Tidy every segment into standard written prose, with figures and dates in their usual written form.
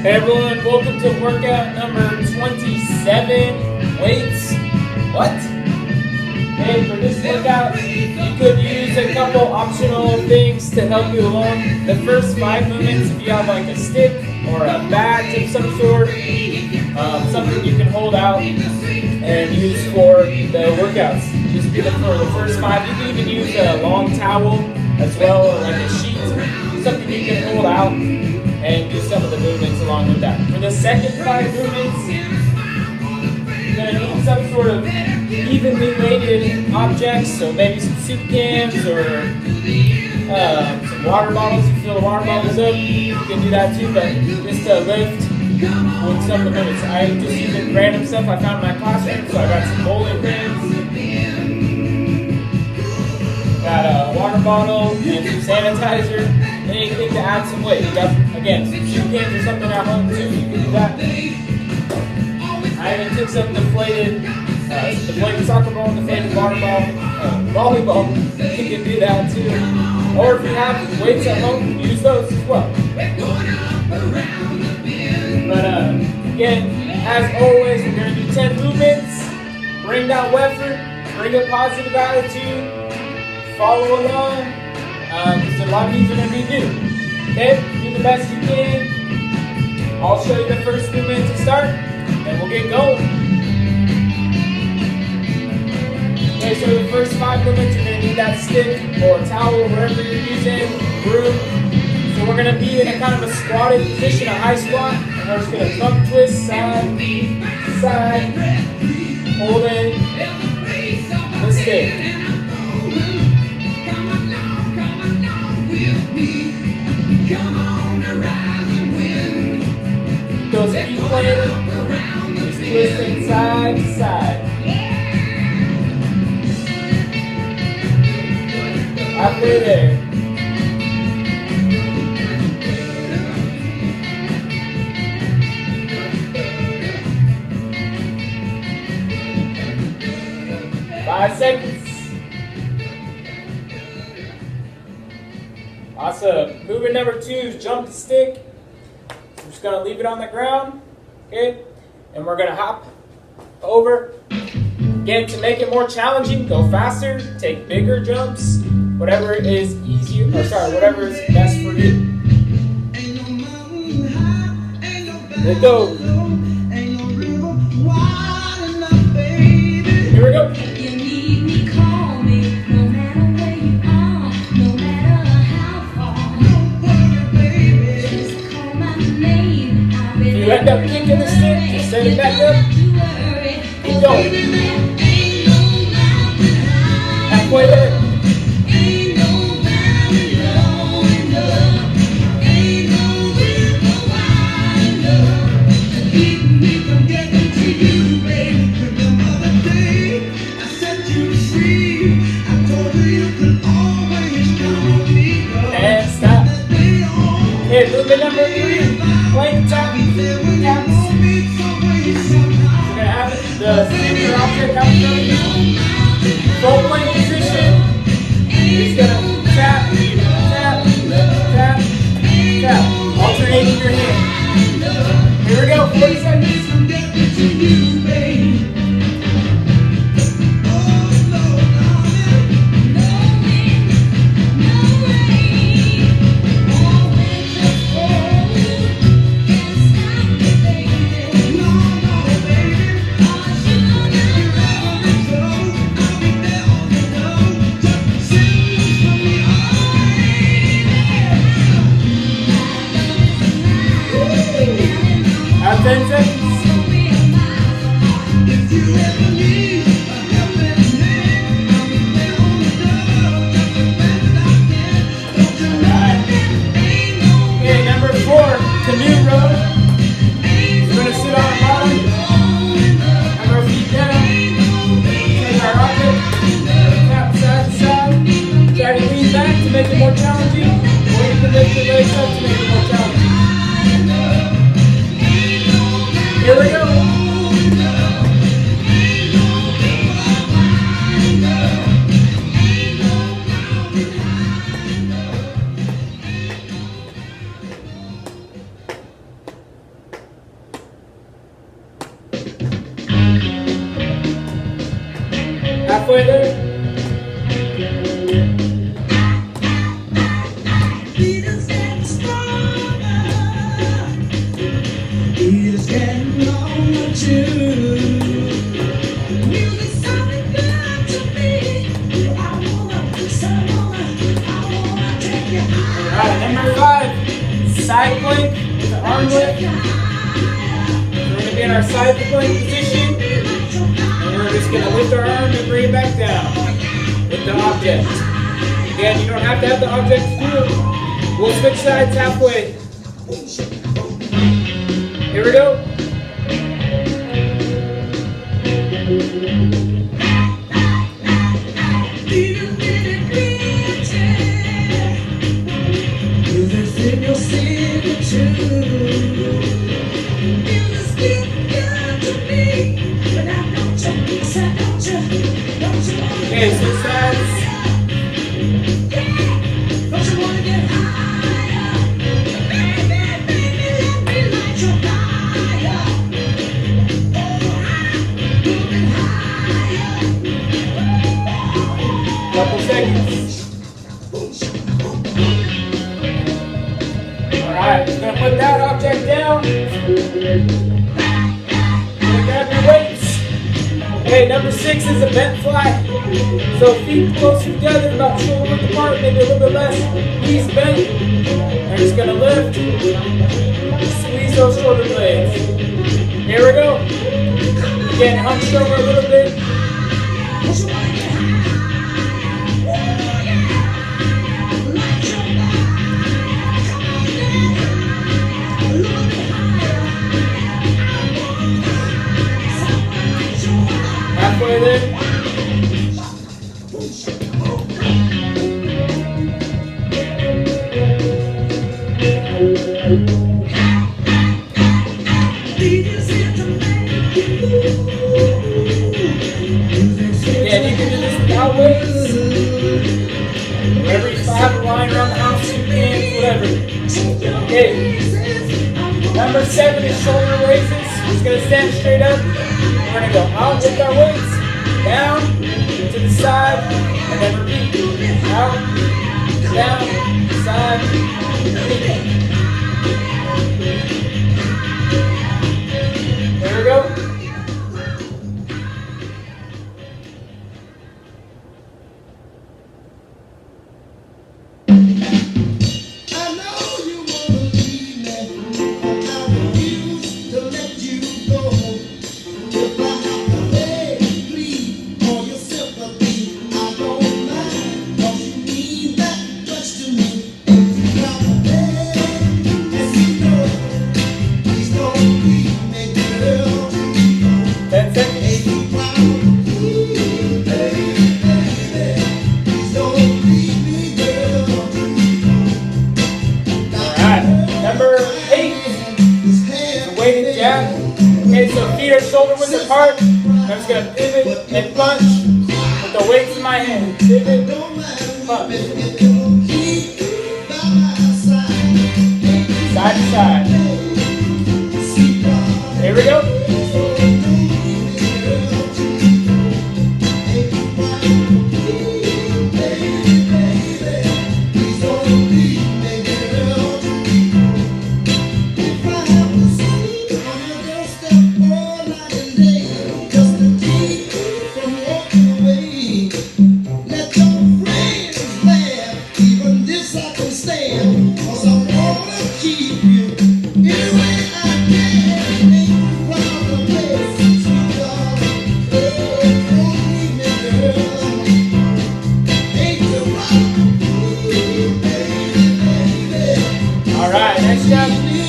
Hey everyone, welcome to workout number 27, weights. What? Hey, for this workout, you could use a couple optional things to help you along. The first 5 movements, if you have like a stick or a bat of some sort, something you can hold out and use for the workouts. Just do them for the first 5. You can even use a long towel as well, or like a sheet, something you can hold out and do some of the movements along with that. For the second 5 movements, you're going to need some sort of evenly weighted objects, so maybe some soup cans or some water bottles. If you fill the water bottles up, you can do that too, but just to lift with some of the movements. I just used random stuff I found in my classroom, so I got some bowling pins, got a water bottle, and some sanitizer, anything to add some weight. Again, some soup cans or something at home too, you can do that. I even took some deflated soccer ball, deflated water ball, volleyball. You can do that too. Or if you have weights at home, use those as well. But again, as always, we're going to do 10 movements. Bring that effort, bring a positive attitude, follow along, because a lot of these are going to be new. Okay, do the best you can. I'll show you the first movement to start, and we'll get going. Okay, so the first 5 movements, you're going to need that stick or towel or whatever you're using, broom. So we're going to be in a kind of a squatted position, a high squat, and we're just going to thumb twist, side, side, holding the stick. Those feet planted, just twisting side to side. Halfway there. Five seconds. Awesome. Movement number 2 is jump the stick. I'm just going to leave it on the ground. Okay? And we're going to hop over. Again, to make it more challenging, go faster, take bigger jumps, whatever is easier, whatever is best for you. Let's go. Here we go. You end up kicking the stick, just set it back up, keep going. Halfway there. And stop. Okay, movement number 3, plank taps. We're going to have the singular object out in front of you. Full plank position. You're just going to tap, tap, tap, tap. Alternating your hand. Here we go, 40 seconds. Have 10 seconds. Halfway there. Alright, number 5, side plank with the arm lift. We're going to be in our side plank position. And we're just going to lift our arm and bring it back down with the object. Again, you don't have to have the object to do it. We'll switch sides halfway. Here we go. Okay, switch sides. Couple seconds. Alright, just gonna put that object down. Gonna grab your weights. Okay, number 6 is a bent fly. So feet closer together, about shoulder width apart, maybe a little bit less. Knees bent. We're just gonna lift. Squeeze those shoulder blades. Here we go. Again, hunched over a little bit. Halfway there. Yeah, you can do this without weights. Wherever you have a line around the house, you can, whatever. Okay. Number 7 is shoulder raises. We're just gonna stand straight up. We're gonna go out with our weights, down, to the side, and then repeat. Out, down, side, repeat. There we go. Okay, so feet are shoulder width apart. I'm just going to pivot and punch with the weights in my hand. Pivot, punch. Side to side. Here we go.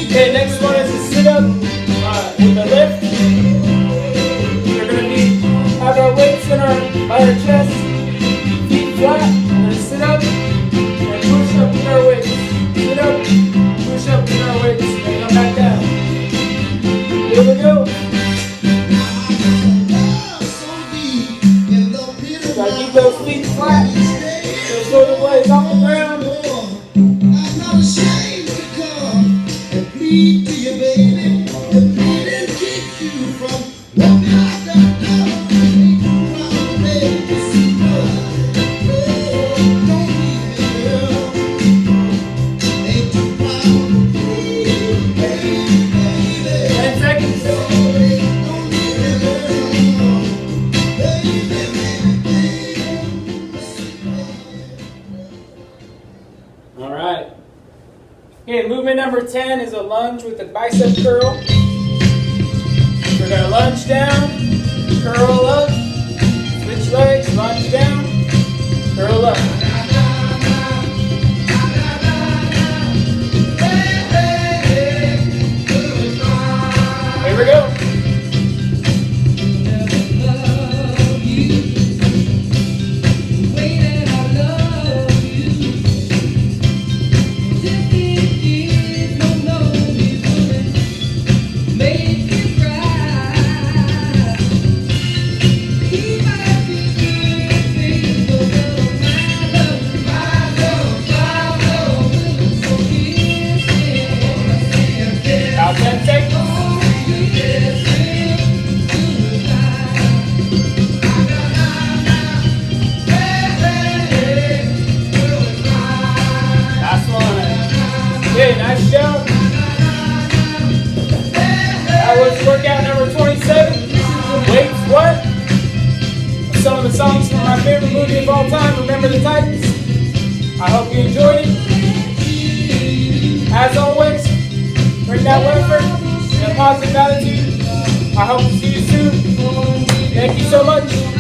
Okay, next one is a sit-up with a lift. We're going to have our weights in our chest, feet flat. We're going to sit up and push up with our weights. Sit up, push up with our weights, and come back down. Here we go. Gotta keep those feet flat. Those shoulder blades off the ground. Lead to you, baby. The bleeding keeps you from walking out the door. number 10 is a lunge with a bicep curl. We're going to lunge down, curl up, switch legs, lunge down, curl up. Here we go. About 10 seconds. Last one. Okay, nice job. That was workout number 27. Weights what? Some of the songs from my favorite movie of all time, Remember the Titans. I hope you enjoyed it. As always, bring that effort and a positive attitude. I hope to see you soon. Thank you so much.